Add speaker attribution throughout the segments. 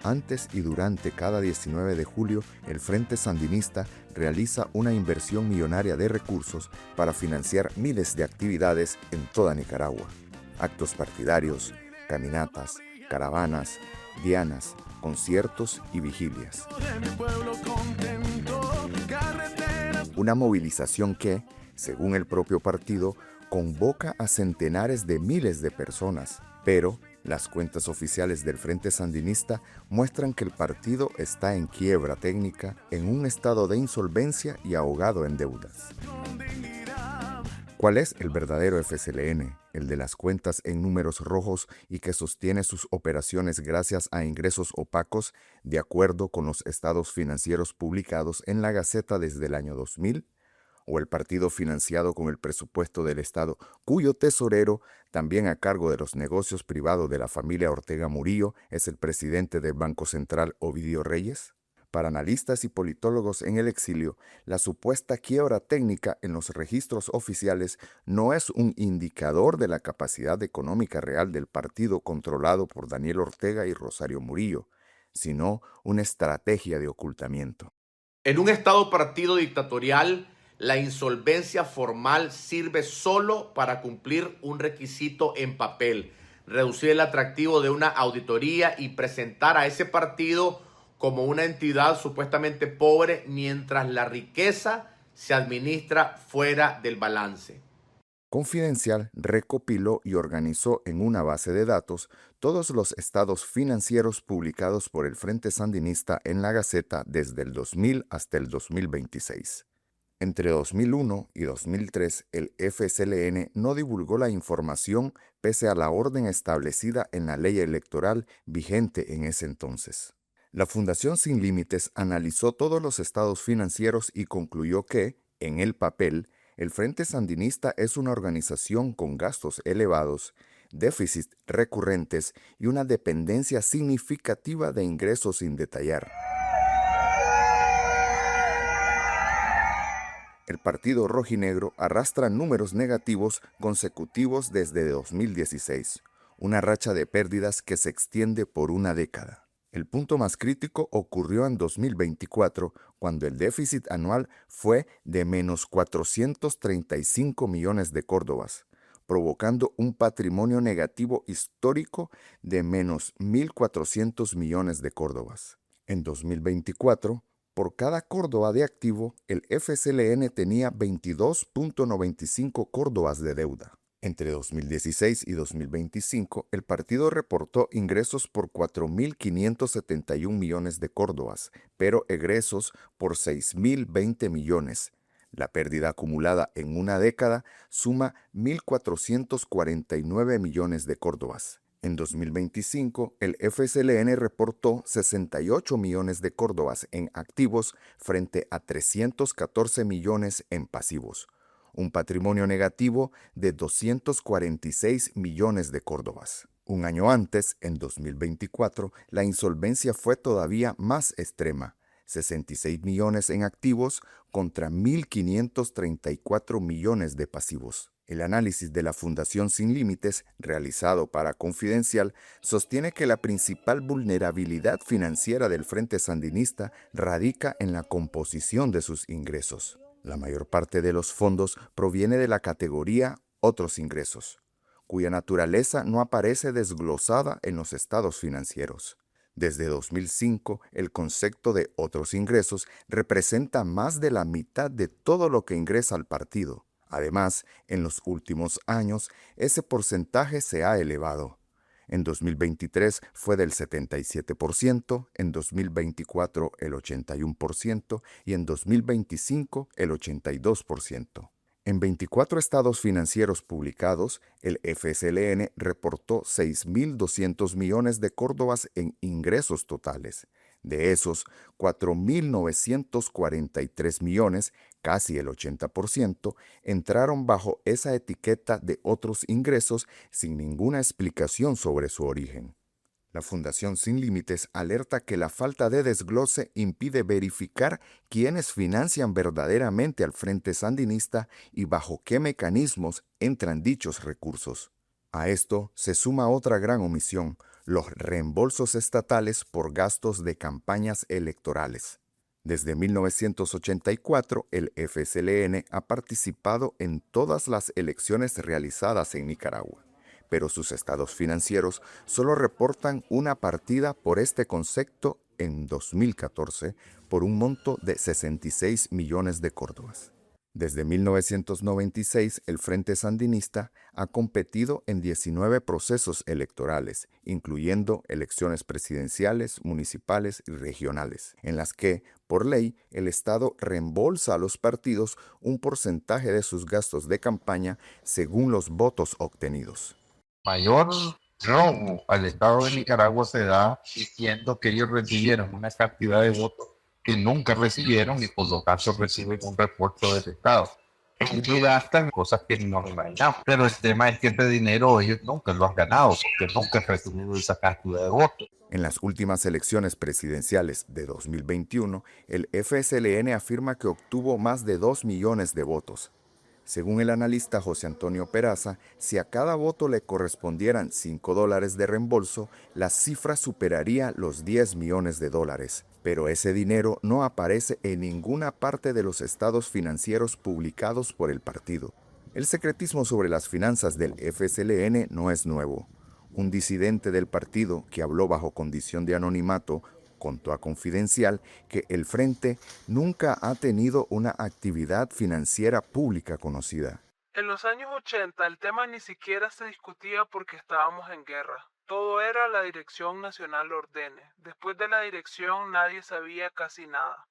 Speaker 1: Antes y durante cada 19 de julio, el Frente Sandinista realiza una inversión millonaria de recursos para financiar miles de actividades en toda Nicaragua. Actos partidarios, caminatas, caravanas, dianas, conciertos y vigilias. Una movilización que, según el propio partido, convoca a centenares de miles de personas, pero las cuentas oficiales del Frente Sandinista muestran que el partido está en quiebra técnica, en un estado de insolvencia y ahogado en deudas. ¿Cuál es el verdadero FSLN? El de las cuentas en números rojos y que sostiene sus operaciones gracias a ingresos opacos, de acuerdo con los estados financieros publicados en la Gaceta desde el año 2000, o el partido financiado con el presupuesto del Estado, cuyo tesorero, también a cargo de los negocios privados de la familia Ortega Murillo, es el presidente del Banco Central, Ovidio Reyes? Para analistas y politólogos en el exilio, la supuesta quiebra técnica en los registros oficiales no es un indicador de la capacidad económica real del partido controlado por Daniel Ortega y Rosario Murillo, sino una estrategia de ocultamiento.
Speaker 2: En un Estado partido dictatorial, la insolvencia formal sirve solo para cumplir un requisito en papel, reducir el atractivo de una auditoría y presentar a ese partido como una entidad supuestamente pobre mientras la riqueza se administra fuera del balance.
Speaker 1: Confidencial recopiló y organizó en una base de datos todos los estados financieros publicados por el Frente Sandinista en la Gaceta desde el 2000 hasta el 2026. Entre 2001 y 2003, el FSLN no divulgó la información pese a la orden establecida en la ley electoral vigente en ese entonces. La Fundación Sin Límites analizó todos los estados financieros y concluyó que, en el papel, el Frente Sandinista es una organización con gastos elevados, déficits recurrentes y una dependencia significativa de ingresos sin detallar. El partido rojinegro arrastra números negativos consecutivos desde 2016, una racha de pérdidas que se extiende por una década. El punto más crítico ocurrió en 2024, cuando el déficit anual fue de menos 435 millones de córdobas, provocando un patrimonio negativo histórico de menos 1.400 millones de córdobas. En 2024, por cada córdoba de activo, el FSLN tenía 22.95 córdobas de deuda. Entre 2016 y 2025, el partido reportó ingresos por 4.571 millones de córdobas, pero egresos por 6.020 millones. La pérdida acumulada en una década suma 1.449 millones de córdobas. En 2025, el FSLN reportó 68 millones de córdobas en activos frente a 314 millones en pasivos, un patrimonio negativo de 246 millones de córdobas. Un año antes, en 2024, la insolvencia fue todavía más extrema, 66 millones en activos contra 1.534 millones de pasivos. El análisis de la Fundación Sin Límites, realizado para Confidencial, sostiene que la principal vulnerabilidad financiera del Frente Sandinista radica en la composición de sus ingresos. La mayor parte de los fondos proviene de la categoría Otros ingresos, cuya naturaleza no aparece desglosada en los estados financieros. Desde 2005, el concepto de otros ingresos representa más de la mitad de todo lo que ingresa al partido. Además, en los últimos años, ese porcentaje se ha elevado. En 2023 fue del 77%, en 2024 el 81% y en 2025 el 82%. En 24 estados financieros publicados, el FSLN reportó 6.200 millones de córdobas en ingresos totales. De esos, 4.943 millones, casi el 80%, entraron bajo esa etiqueta de otros ingresos sin ninguna explicación sobre su origen. La Fundación Sin Límites alerta que la falta de desglose impide verificar quiénes financian verdaderamente al Frente Sandinista y bajo qué mecanismos entran dichos recursos. A esto se suma otra gran omisión: los reembolsos estatales por gastos de campañas electorales. Desde 1984, el FSLN ha participado en todas las elecciones realizadas en Nicaragua, pero sus estados financieros solo reportan una partida por este concepto en 2014 por un monto de 66 millones de córdobas. Desde 1996, el Frente Sandinista ha competido en 19 procesos electorales, incluyendo elecciones presidenciales, municipales y regionales, en las que, por ley, el Estado reembolsa a los partidos un porcentaje de sus gastos de campaña según los votos obtenidos.
Speaker 3: Mayor robo al Estado de Nicaragua se da diciendo que ellos recibieron una cantidad de votos que nunca recibieron y por lo tanto reciben un refuerzo del Estado. Ellos gastan cosas que no imaginamos, pero el tema es que este dinero ellos nunca lo han ganado porque nunca han recibido esa cantidad de votos.
Speaker 1: En las últimas elecciones presidenciales de 2021, el FSLN afirma que obtuvo más de 2 millones de votos. Según el analista José Antonio Peraza, si a cada voto le correspondieran $5 de reembolso, la cifra superaría los 10 millones de dólares. Pero ese dinero no aparece en ninguna parte de los estados financieros publicados por el partido. El secretismo sobre las finanzas del FSLN no es nuevo. Un disidente del partido que habló bajo condición de anonimato contó a Confidencial que el Frente nunca ha tenido una actividad financiera pública conocida.
Speaker 4: En los años 80 el tema ni siquiera se discutía porque estábamos en guerra. Todo era la Dirección Nacional ordene. Después de la dirección nadie sabía casi nada.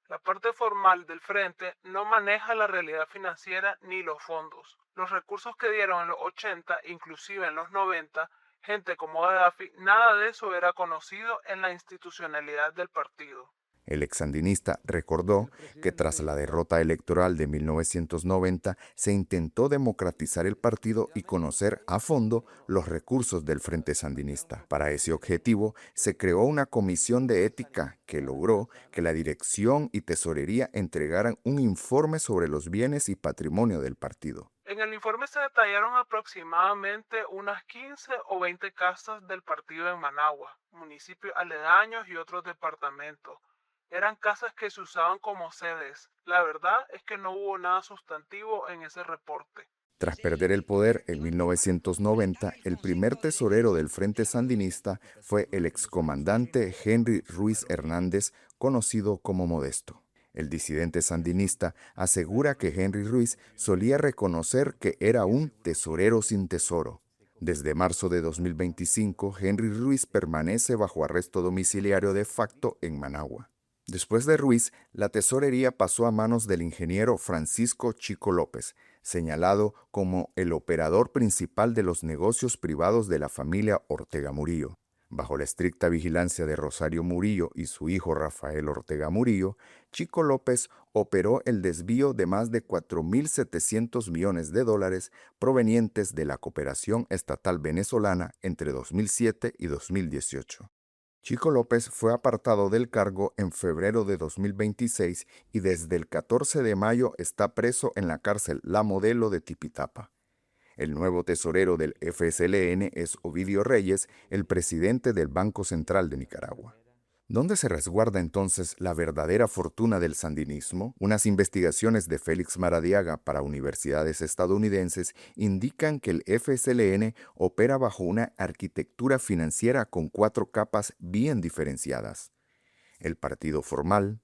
Speaker 4: La parte formal del Frente no maneja la realidad financiera ni los fondos. Los recursos que dieron en los 80, inclusive en los 90, gente como Gaddafi, nada de eso era conocido en la institucionalidad del partido.
Speaker 1: El exsandinista recordó que tras la derrota electoral de 1990 se intentó democratizar el partido y conocer a fondo los recursos del Frente Sandinista. Para ese objetivo se creó una comisión de ética que logró que la dirección y tesorería entregaran un informe sobre los bienes y patrimonio del partido.
Speaker 4: En el informe se detallaron aproximadamente unas 15 o 20 casas del partido en Managua, municipios aledaños y otros departamentos. Eran casas que se usaban como sedes. La verdad es que no hubo nada sustantivo en ese reporte.
Speaker 1: Tras perder el poder en 1990, el primer tesorero del Frente Sandinista fue el excomandante Henry Ruiz Hernández, conocido como Modesto. El disidente sandinista asegura que Henry Ruiz solía reconocer que era un tesorero sin tesoro. Desde marzo de 2025, Henry Ruiz permanece bajo arresto domiciliario de facto en Managua. Después de Ruiz, la tesorería pasó a manos del ingeniero Francisco Chico López, señalado como el operador principal de los negocios privados de la familia Ortega Murillo. Bajo la estricta vigilancia de Rosario Murillo y su hijo Rafael Ortega Murillo, Chico López operó el desvío de más de 4.700 millones de dólares provenientes de la cooperación estatal venezolana entre 2007 y 2018. Chico López fue apartado del cargo en febrero de 2026 y desde el 14 de mayo está preso en la cárcel La Modelo de Tipitapa. El nuevo tesorero del FSLN es Ovidio Reyes, el presidente del Banco Central de Nicaragua. ¿Dónde se resguarda entonces la verdadera fortuna del sandinismo? Unas investigaciones de Félix Maradiaga para universidades estadounidenses indican que el FSLN opera bajo una arquitectura financiera con 4 capas bien diferenciadas. El partido formal,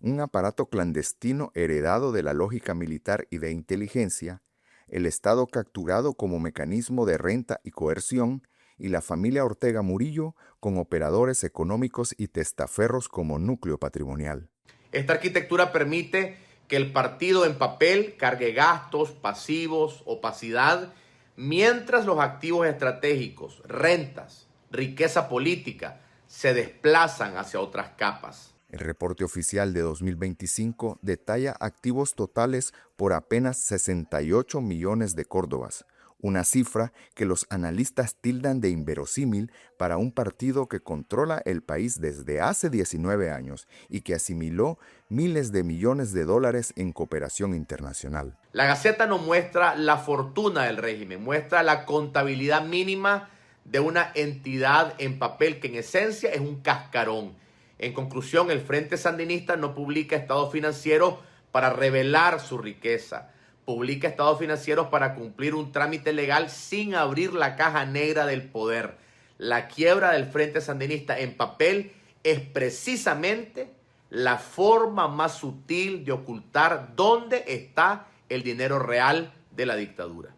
Speaker 1: un aparato clandestino heredado de la lógica militar y de inteligencia, el Estado capturado como mecanismo de renta y coerción, y la familia Ortega Murillo con operadores económicos y testaferros como núcleo patrimonial.
Speaker 2: Esta arquitectura permite que el partido en papel cargue gastos, pasivos, opacidad, mientras los activos estratégicos, rentas, riqueza política, se desplazan hacia otras capas.
Speaker 1: El reporte oficial de 2025 detalla activos totales por apenas 68 millones de córdobas, una cifra que los analistas tildan de inverosímil para un partido que controla el país desde hace 19 años y que asimiló miles de millones de dólares en cooperación internacional.
Speaker 2: La Gaceta no muestra la fortuna del régimen, muestra la contabilidad mínima de una entidad en papel que en esencia es un cascarón. En conclusión, el Frente Sandinista no publica estados financieros para revelar su riqueza. Publica estados financieros para cumplir un trámite legal sin abrir la caja negra del poder. La quiebra del Frente Sandinista en papel es precisamente la forma más sutil de ocultar dónde está el dinero real de la dictadura.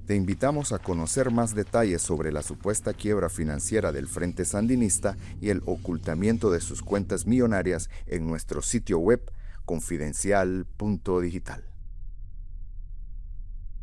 Speaker 1: Te invitamos a conocer más detalles sobre la supuesta quiebra financiera del Frente Sandinista y el ocultamiento de sus cuentas millonarias en nuestro sitio web confidencial.digital.